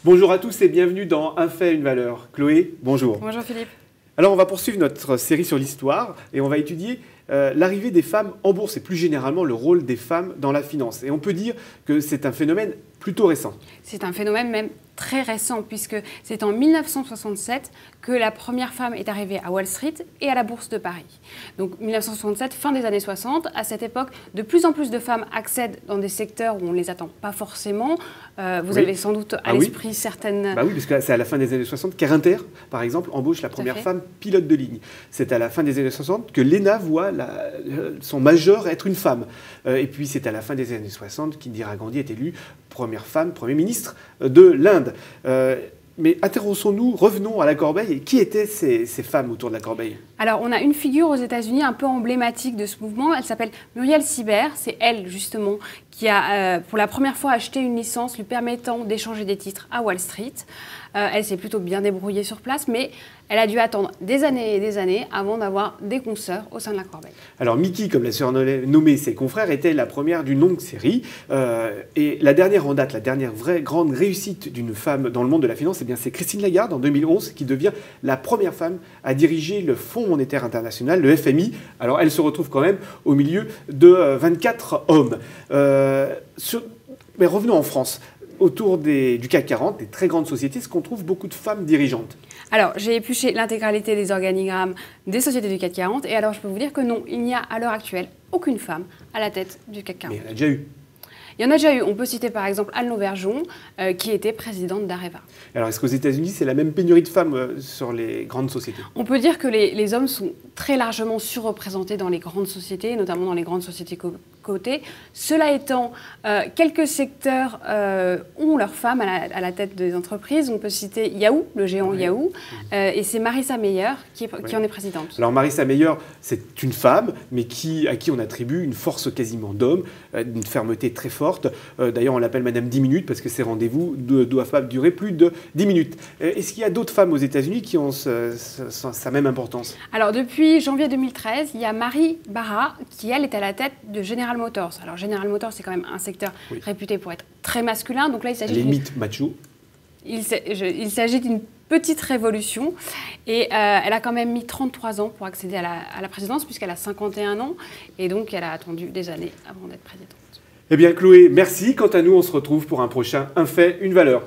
Bonjour à tous et bienvenue dans Un fait, une valeur. Chloé, bonjour. Bonjour Philippe. Alors on va poursuivre notre série sur l'histoire et on va étudier l'arrivée des femmes en bourse et plus généralement le rôle des femmes dans la finance. Et on peut dire que c'est un phénomène plutôt récent. C'est un phénomène même très récent puisque c'est en 1967 que la première femme est arrivée à Wall Street et à la Bourse de Paris. Donc 1967, fin des années 60, à cette époque, de plus en plus de femmes accèdent dans des secteurs où on ne les attend pas forcément. Vous avez sans doute à l'esprit certaines... Oui, parce que c'est à la fin des années 60 qu'Arinter, par exemple, embauche la première femme pilote de ligne. C'est à la fin des années 60 que l'ENA voit son major être une femme. Et puis c'est à la fin des années 60 qu'Indira Gandhi est élue première femme, Premier ministre de l'Inde. Mais interrogeons-nous, revenons à la corbeille. Et qui étaient ces femmes autour de la corbeille? Alors, on a une figure aux États-Unis un peu emblématique de ce mouvement. Elle s'appelle Muriel Sibert. C'est elle, justement, qui a, pour la première fois, acheté une licence lui permettant d'échanger des titres à Wall Street. Elle s'est plutôt bien débrouillée sur place, mais elle a dû attendre des années et des années avant d'avoir des consoeurs au sein de la corbeille. Alors, Mickey, comme l'a surnommé ses confrères, était la première d'une longue série. Et la dernière en date, la dernière vraie grande réussite d'une femme dans le monde de la finance, c'est Christine Lagarde, en 2011, qui devient la première femme à diriger le Fonds monétaire international, le FMI. Alors, elle se retrouve quand même au milieu de 24 hommes. Mais revenons en France. Autour du CAC 40, des très grandes sociétés, est-ce qu'on trouve beaucoup de femmes dirigeantes? Alors, j'ai épluché l'intégralité des organigrammes des sociétés du CAC 40, et alors je peux vous dire que non, il n'y a à l'heure actuelle aucune femme à la tête du CAC 40. Mais il y en a déjà eu. Il y en a déjà eu. On peut citer par exemple Anne Lauvergeon, qui était présidente d'Areva. Alors, est-ce qu'aux États-Unis, c'est la même pénurie de femmes sur les grandes sociétés? On peut dire que les hommes sont très largement surreprésentés dans les grandes sociétés, notamment dans les grandes sociétés cotées. Cela étant, quelques secteurs ont leurs femmes à la tête des entreprises. On peut citer Yahoo, le géant Yahoo, et c'est Marissa Mayer qui en est présidente. Alors, Marissa Mayer, c'est une femme, mais à qui on attribue une force quasiment d'homme, une fermeté très forte. D'ailleurs, on l'appelle Madame 10 minutes parce que ces rendez-vous ne doivent pas durer plus de 10 minutes. Est-ce qu'il y a d'autres femmes aux États-Unis qui ont sa même importance? Alors, depuis janvier 2013, il y a Mary Barra qui, elle, est à la tête de General Motors. Alors, General Motors, c'est quand même un secteur réputé pour être très masculin. Donc là, il s'agit limite macho. Il s'agit d'une petite révolution. Et elle a quand même mis 33 ans pour accéder à la présidence, puisqu'elle a 51 ans. Et donc, elle a attendu des années avant d'être présidente. Eh bien, Chloé, merci. Quant à nous, on se retrouve pour un prochain Un fait, une valeur.